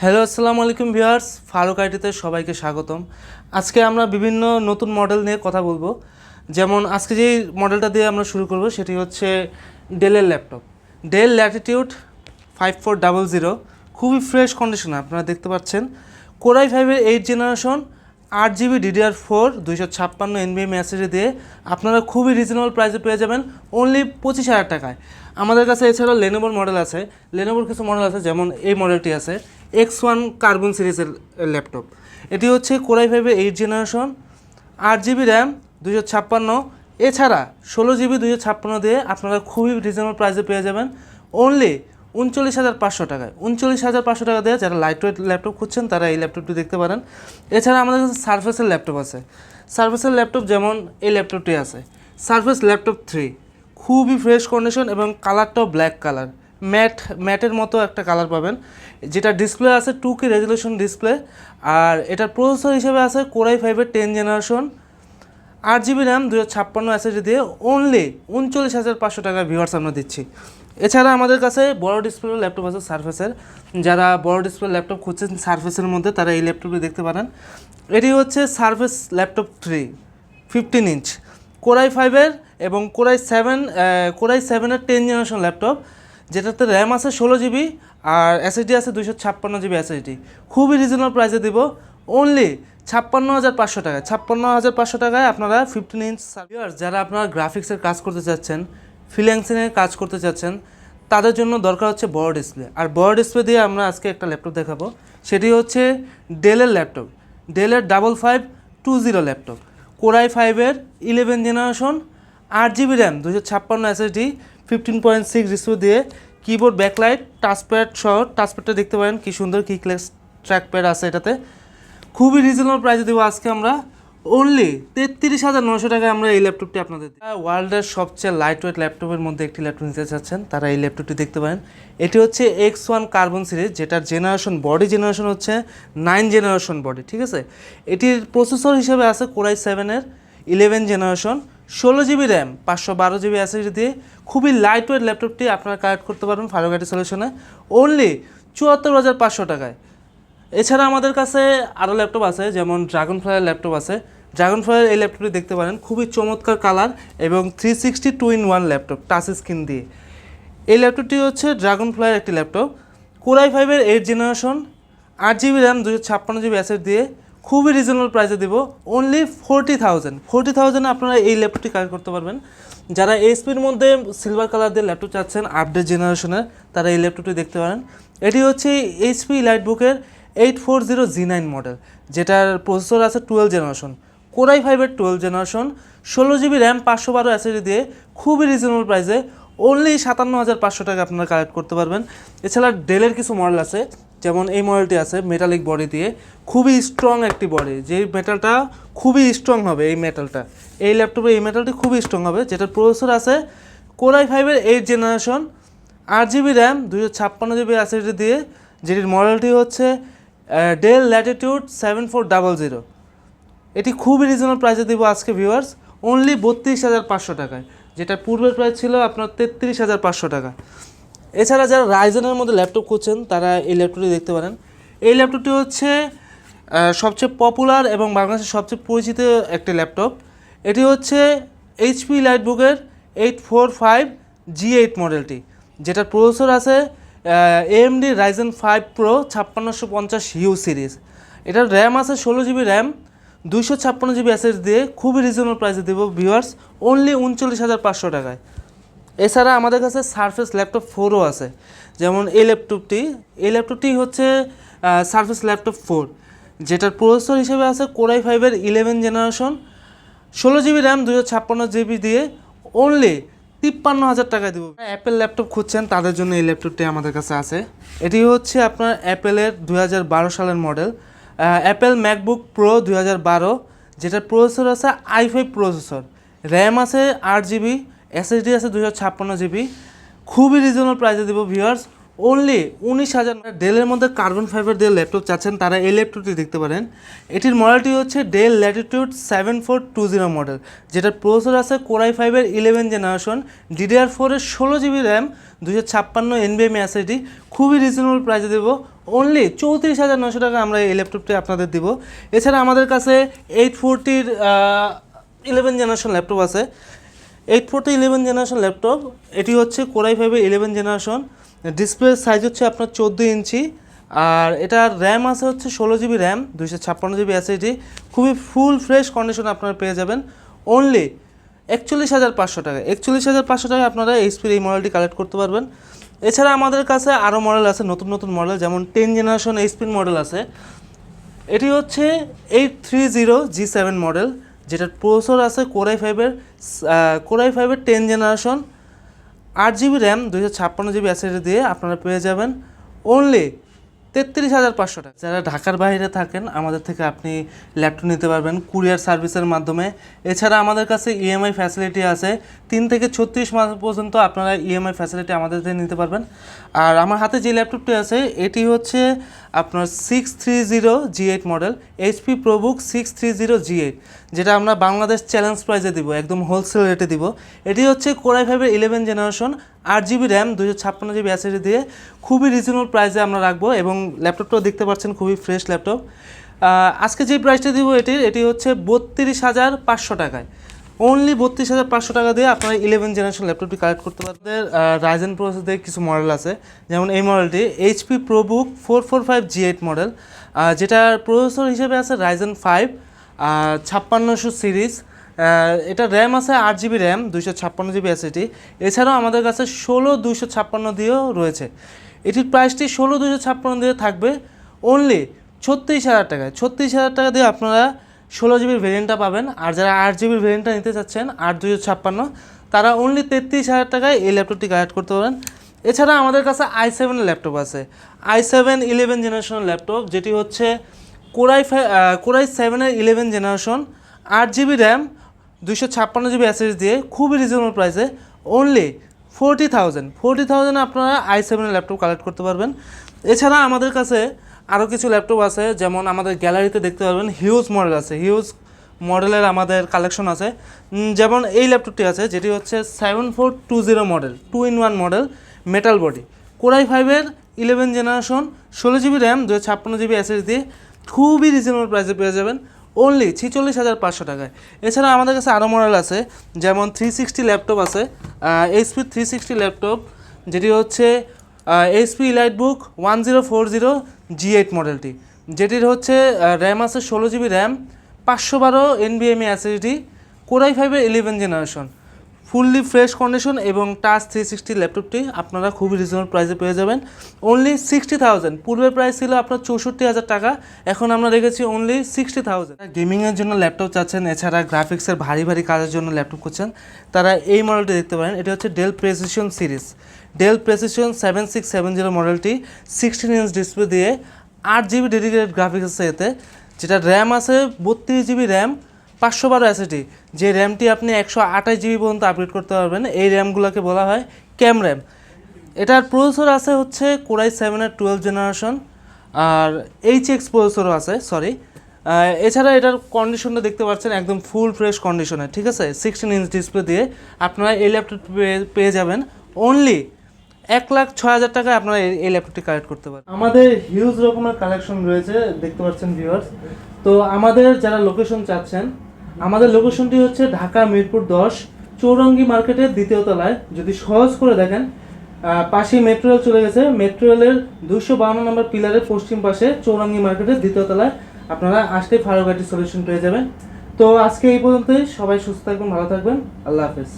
Hello আসসালামু আলাইকুম viewers, Faruk আইটিতে সবাইকে স্বাগতম। আজকে আমরা বিভিন্ন নতুন মডেল নিয়ে কথা বলবো। যেমন আজকে যে মডেলটা দিয়ে আমরা শুরু করব সেটি হচ্ছে ডেলের ল্যাপটপ, ডেল ল্যাটিটিউড 5400। খুবই ফ্রেশ কন্ডিশন আপনারা দেখতে পাচ্ছেন। কোরাই 5-এর 8 generation, 8GB DDR4 256 NVMe SSD দিয়ে আপনারা খুবই রিজনেবল প্রাইসে পেয়ে যাবেন অনলি 25,000 টাকায়। আমাদের কাছে এছাড়াও লেনোভোর মডেল আছে, লেনোভোর কিছু মডেল আছে, যেমন এই মডেলটি আছে X1 কার্বন সিরিজের ল্যাপটপ। এটি হচ্ছে কোরাই 5-এর 8 জেনারেশন, 8GB র্যাম 256, এছাড়া 16GB 256 দিয়ে আপনারা খুবই রিজনেবল প্রাইসে পেয়ে যাবেন অনলি 39,500 টাকায়। 39,500 টাকা দিয়ে যারা লাইট ওয়েট ল্যাপটপ খুঁজছেন তারা এই ল্যাপটপটি দেখতে পারেন। এছাড়া আমাদের কাছে সারফেসের ল্যাপটপ আছে, সারফেসের ল্যাপটপ যেমন এই ল্যাপটপটি আছে সারফেস ল্যাপটপ 3, খুবই ফ্রেশ কন্ডিশন এবং কালারটাও ব্ল্যাক কালার, ম্যাটের মতো একটা কালার পাবেন। যেটা ডিসপ্লে আছে 2K রেজলিউশন ডিসপ্লে, আর এটার প্রসেসর হিসেবে আছে কোরাই 5-এর 10 জেনারেশন, 8GB র্যাম 256 এসএসডি দিয়ে অনলি 39,500 টাকায় ভিউয়ার্স আমরা দিচ্ছি। এছাড়া আমাদের কাছে বড় ডিসপ্লের ল্যাপটপ আছে সারফেসের, যারা বড় ডিসপ্লে ল্যাপটপ খুঁজছেন সারফেসের মধ্যে তারা এই ল্যাপটপটি দেখতে পারেন। এটি হচ্ছে সারফেস ল্যাপটপ 3 15 ইঞ্চ, কোরাই 5-এর এবং কোরাই 7-এর 10 জেনারেশন ল্যাপটপ, যেটাতে র্যাম আছে 16GB আর এসএসডি আছে 256GB এসএসডি। খুবই রিজনেবল প্রাইসে দিব অনলি 56,500 টাকায়। 56,500 টাকায় আপনারা 15 ইঞ্চ সার্ভিয়ার। যারা আপনারা গ্রাফিক্সের কাজ করতে চাচ্ছেন, ফ্রিল্যান্সিংয়ের কাজ করতে চাচ্ছেন, তাদের জন্য দরকার হচ্ছে বড় ডিসপ্লে। আর বড় ডিসপ্লে দিয়ে আমরা আজকে একটা ল্যাপটপ দেখাবো, সেটি হচ্ছে ডেলের ল্যাপটপ, ডেলের 5520 ল্যাপটপ, কোরাই 5-এর 11 generation, 8GB RAM 256 SSD, 15.6 display দিয়ে কিবোর্ড ব্যাকলাইট টাচপ্যাড সহ। টাচপ্যাডটা দেখতে পারেন কি সুন্দর, কিকলেস ট্র্যাকপ্যাড আছে এটাতে। খুবই রিজনেবল প্রাইসে দেবো আজকে আমরা অনলি 33,900 টাকায় আমরা এই ল্যাপটপটি আপনাদের। ওয়ার্ল্ডের সবচেয়ে লাইট ওয়েট ল্যাপটপের মধ্যে একটি ল্যাপটপ নিতে চাচ্ছেন তারা এই ল্যাপটপটি দেখতে পারেন। এটি হচ্ছে X1 কার্বন সিরিজ, যেটার বডি জেনারেশন হচ্ছে 9 জেনারেশন বডি, ঠিক আছে। এটির প্রসেসর হিসেবে আছে কোরাই 7-এর 11 generation, 16GB RAM 512GB SSD দিয়ে খুবই লাইট ওয়েট ল্যাপটপটি আপনারা কালেক্ট করতে পারবেন ফারুক আইটি সলিউশনে অনলি 74,500 টাকায়। এছাড়া আমাদের কাছে আরও ল্যাপটপ আছে, যেমন ড্রাগন ফ্লাইয়ের ল্যাপটপ আছে। ড্রাগন ফ্লাইয়ের এই ল্যাপটপটি দেখতে পারেন, খুবই চমৎকার কালার এবং 360 2-in-1 ল্যাপটপ টাচ স্ক্রিন দিয়ে। এই ল্যাপটপটি হচ্ছে ড্রাগন ফ্লাইয়ের একটি ল্যাপটপ, কোরাই 5-এর 8 generation, 8GB RAM 256GB SSD দিয়ে খুবই রিজনেবল প্রাইসে দেবো অনলি 40,000 আপনারা এই ল্যাপটপটি কালেক্ট করতে পারবেন। যারা এইচপির মধ্যে সিলভার কালার দিয়ে ল্যাপটপ চাচ্ছেন আপডেট জেনারেশনের, তারা এই ল্যাপটপটি দেখতে পারেন। এটি হচ্ছে এইচপি লাইটবুকের 840G9 মডেল, যেটার প্রসেসর আছে 12 জেনারেশন, কোরাই 5-এর 12 জেনারেশন, 16GB র্যাম 512 এসএসডি দিয়ে খুবই রিজনেবল প্রাইসে অনলি 57,500 টাকা আপনারা কালেক্ট করতে পারবেন। এছাড়া ডেলের কিছু মডেল আছে, যেমন এই মডেলটি আছে মেটালিক বডি দিয়ে, খুবই স্ট্রং একটি বডি, যেই মেটালটা খুবই স্ট্রং হবে। এই ল্যাপটপে এই মেটালটি খুবই স্ট্রং হবে, যেটার প্রসেসর আছে কোরাই 5-এর 8 generation, 8GB RAM 256GB SSD দিয়ে, যেটির মডেলটি হচ্ছে ডেল ল্যাটিটিউড 7400। এটি খুবই রিজনেবল প্রাইসে দিব আজকে ভিউয়ার্স অনলি 32,500 টাকায়, যেটা পূর্বের প্রাইস ছিল আপনার 33,500 টাকা। এছাড়া যারা রাইজেনের মধ্যে ল্যাপটপ খুঁজছেন তারা এই ল্যাপটপটি দেখতে পারেন। এই ল্যাপটপটি হচ্ছে সবচেয়ে পপুলার এবং বাংলাদেশের সবচেয়ে পরিচিত একটি ল্যাপটপ। এটি হচ্ছে এইচপি লাইটবুকের 845G8 মডেলটি, যেটার প্রসেসর আছে AMD Ryzen 5 Pro 5650U series. এটার র্যাম আছে 16GB র্যাম 256GB এসএসডি দিয়ে খুবই রিজনেবল প্রাইসে দেবো ভিউয়ার্স অনলি 39,500 টাকায়। এছাড়া আমাদের কাছে সারফেস ল্যাপটপ 4ও আছে, যেমন এই ল্যাপটপটি হচ্ছে সারফেস ল্যাপটপ 4, যেটার প্রসেসর হিসেবে আছে কোরাই 5-এর 11 জেনারেশন, 16GB র্যাম 256GB দিয়ে অনলি 53,000 টাকায় দেবো। অ্যাপেল ল্যাপটপ খুঁজছেন তাদের জন্য এই ল্যাপটপটি আমাদের কাছে আছে। এটি হচ্ছে আপনার অ্যাপেলের 2012 সালের মডেল, অ্যাপেল ম্যাকবুক প্রো 2012, যেটার প্রসেসর আছে i5 প্রসেসর, র্যাম আছে 8GB, এসএসডি আছে 256GB। খুবই রিজনেবল প্রাইসে দেবো ভিউয়ার্স অনলি 19,000। ডেলের মধ্যে কার্বন ফাইবার দিয়ে ল্যাপটপ চাচ্ছেন তারা এই ল্যাপটপটি দেখতে পারেন। এটির মডেলটি হচ্ছে ডেল ল্যাটিটিউড 7420 মডেল, যেটার প্রসেসর আছে কোরাই ফাইভের 11 জেনারেশন, DDR4-এর 16 GB র্যাম, 256 NVMe SSD। খুবই রিজনেবল প্রাইসে দেবো, অনলি 34,900 টাকা আমরা এই ল্যাপটপটি আপনাদের দিব। এছাড়া আমাদের কাছে 840-র 11 জেনারেশন ল্যাপটপ আছে। 840 11 জেনারেশন ল্যাপটপ, এটি হচ্ছে কোরাই ফাইভের 11 জেনারেশন। ডিসপ্লে সাইজ হচ্ছে আপনার 14 ইঞ্চি, আর এটার র্যাম আছে হচ্ছে 16 GB র্যাম, 256 GB SSD। খুবই ফুল ফ্রেশ কন্ডিশন আপনারা পেয়ে যাবেন অনলি 41,500 টাকা। 41,500 টাকা আপনারা এইচপির এই মডেলটি কালেক্ট করতে পারবেন। এছাড়া আমাদের কাছে আরও মডেল আছে, নতুন নতুন মডেল, যেমন 10 জেনারেশন এইচপির মডেল আছে। এটি হচ্ছে 830 G7 মডেল, যেটার প্রসেসর আছে কোরাই ফাইভের 10 generation, 8 GB RAM, 256 GB SSD দিয়ে আপনারা পেয়ে যাবেন অনলি 33,500 টাকা। যারা ঢাকার বাইরে থাকেন আমাদের থেকে আপনি ল্যাপটপ নিতে পারবেন কুরিয়ার সার্ভিসের মাধ্যমে। এছাড়া আমাদের কাছে ইএমআই ফ্যাসিলিটি আছে, 3 থেকে 36 মাস পর্যন্ত আপনারা ইএমআই ফ্যাসিলিটি আমাদের থেকে নিতে পারবেন। আর আমার হাতে যে ল্যাপটপটি আছে এটি হচ্ছে আপনার 630 G8 model, HP ProBook 630 G8, যেটা আমরা বাংলাদেশ চ্যালেঞ্জ প্রাইসে দিব, একদম হোলসেল রেটে দিব। এটি হচ্ছে কোরাই ফাইভের 11 generation, 8 GB RAM, 256 GB SSD দিয়ে খুবই রিজনেবল প্রাইসে আমরা রাখবো। এবং ল্যাপটপটাও দেখতে পাচ্ছেন খুবই ফ্রেশ ল্যাপটপ। আজকে যে প্রাইসটা দিব এটি হচ্ছে 32,500 টাকায়। অনলি 32,500 টাকা দিয়ে আপনারা 11 জেনারেশন ল্যাপটপটি কালেক্ট করতে পারবেন। রাইজেন প্রসেসর দিয়ে কিছু মডেল আছে, যেমন এই মডেলটি HP ProBook 445 G8 মডেল, যেটার প্রসেসর হিসেবে আছে রাইজেন 5 5600 সিরিজ। এটা র্যাম আছে 8 GB র্যাম, 256 GB SSD। এছাড়াও আমাদের কাছে 16256 দিয়েও রয়েছে। এটির প্রাইসটি 16256 দিয়ে থাকবে অনলি 36,000 টাকায়। 36,000 টাকা দিয়ে আপনারা 16 GB ভেরিয়েন্টটা পাবেন। আর যারা 8 GB ভেরিয়েন্টটা নিতে চাচ্ছেন 8256, তারা অনলি 33,000 টাকায় এই ল্যাপটপটি কালেক্ট করতে পারেন। এছাড়া আমাদের কাছে i7 ল্যাপটপ আছে, i7 11 জেনারেশন ল্যাপটপ, যেটি হচ্ছে কোরাই 7-এর 11 generation, 8 GB RAM, 256 GB SSD দিয়ে খুবই রিজনেবল প্রাইসে অনলি 40,000 আপনারা i7-এর ল্যাপটপ কালেক্ট করতে পারবেন। এছাড়া আমাদের কাছে আরও কিছু ল্যাপটপ আছে, যেমন আমাদের গ্যালারিতে দেখতে পারবেন হিউজ মডেল আছে, হিউজ মডেলের আমাদের কালেকশন আছে। যেমন এই ল্যাপটপটি আছে, যেটি হচ্ছে 7420 model, 2-in-1 model, metal body, core i ফাইভের 11 generation, 16 GB RAM, 256 GB SSD দিয়ে খুবই রিজনেবল প্রাইসে পেয়ে যাবেন অনলি 46,500 টাকায়। এছাড়া আমাদের কাছে আরও মডেল আছে, যেমন 360 ল্যাপটপ আছে, HP 360 ল্যাপটপ, যেটি হচ্ছে HP EliteBook 1040 G8 মডেলটি, যেটির হচ্ছে র্যাম আছে 16 GB RAM, 512 NVMe SSD, core i ফাইভের 11 জেনারেশন, ফুললি ফ্রেশ কন্ডিশন এবং টাচ 360 ল্যাপটপটি আপনারা খুবই রিজনেবল প্রাইসে পেয়ে যাবেন অনলি 60,000। পূর্বের প্রাইস ছিল আপনার 64,000 টাকা, এখন আমরা রেখেছি অনলি 60,000। গেমিংয়ের জন্য ল্যাপটপ চাচ্ছেন, এছাড়া গ্রাফিক্সের ভারী ভারী কাজের জন্য ল্যাপটপ করছেন, তারা এই মডেলটি দেখতে পারেন। এটি হচ্ছে Dell precision series, Dell precision 7670 মডেলটি, 16-inch ডিসপ্লে দিয়ে 8 GB ডেডিকেটেড গ্রাফিক্স আছে এতে, যেটা র্যাম আছে 32 GB র্যাম, 512 SSD। যে র্যামটি আপনি 128 GB পর্যন্ত আপগ্রেড করতে পারবেন, এই র্যামগুলোকে বলা হয় ক্যাম র্যাম। এটার প্রসেসর আছে হচ্ছে কোরাই 7-এর 12 জেনারেশন, আর HX প্রসেসরও আছে, সরি। এছাড়া এটার কন্ডিশনটা দেখতে পাচ্ছেন একদম ফুল ফ্রেশ কন্ডিশনে, ঠিক আছে। 16-inch ডিসপ্লে দিয়ে আপনারা এই ল্যাপটপটি পেয়ে যাবেন অনলি 1,06,000 টাকায় আপনারা এই ল্যাপটপটি কালেক্ট করতে পারেন। আমাদের হিউজ রকমের কালেকশন রয়েছে, দেখতে পাচ্ছেন ভিউয়ার্স। তো আমাদের যারা লোকেশন চাচ্ছেন, আমাদের লোকেশনটি হচ্ছে ঢাকা মিরপুর 10 চৌরঙ্গি মার্কেটের 2য় তলায়। যদি সহজ করে দেখেন, পাশেই মেট্রো রেল চলে গেছে, মেট্রো রেলের 252 নম্বর পিলারের পশ্চিম পাশে চৌরঙ্গি মার্কেটের 2য় তলায় আপনারা আসলে ফারুক আইটি সলিউশন পেয়ে যাবেন। তো আজকে এই পর্যন্তই, সবাই সুস্থ থাকবেন, ভালো থাকবেন, আল্লাহ হাফেজ।